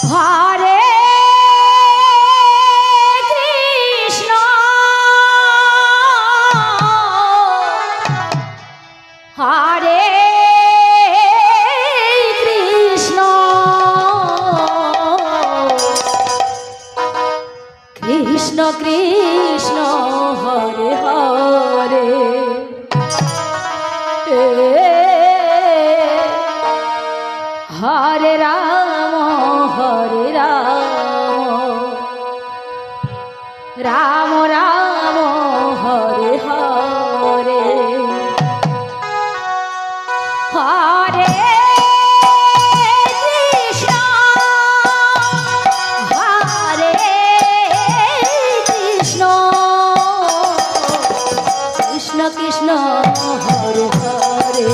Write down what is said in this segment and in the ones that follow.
হরে Krishna হরে Krishna Krishna Krishna Hare Hare Hare Ram Ram Ram Hare Hare Hare Krishna হরে Krishna Krishna Krishna Hare Hare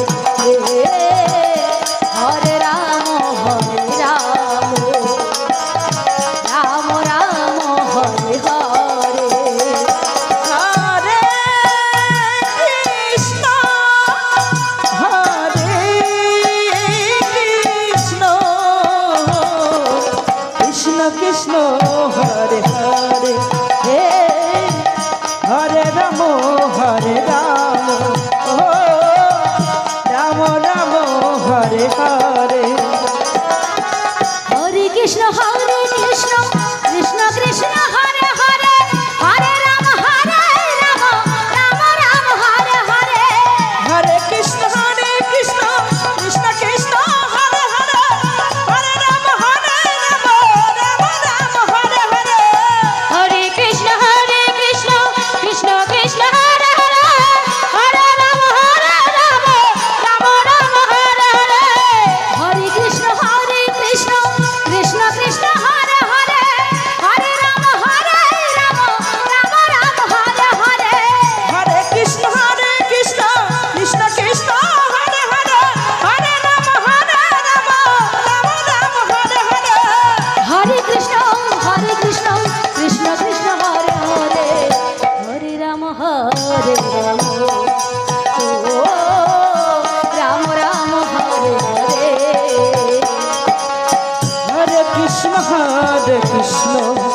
Hare Ram Ram Ram Hare Hare Hare Krishna হরে Krishna Krishna Krishna Hare Hare হে হরে Ram ও Ram Ram Hare Hare Hare Krishna Krishna Krishna Hare Hare Hare Ram Ram Ram Hare Hare Hare Krishna Krishna Krishna Hare Hare Hare Ram Ram Ram Hare Hare Hare Krishna Krishna Krishna Hare Hare Hare Ram Ram Ram Hare Hare Hare Krishna Krishna Krishna Hare Hare Hare Ram Ram Ram Hare Hare Hare Krishna Krishna Krishna Hare Hare Hare Ram Ram Ram Hare Hare Hare Krishna Krishna Krishna Hare Hare Hare Ram ও Ram Ram Hare Hare Hare Krishna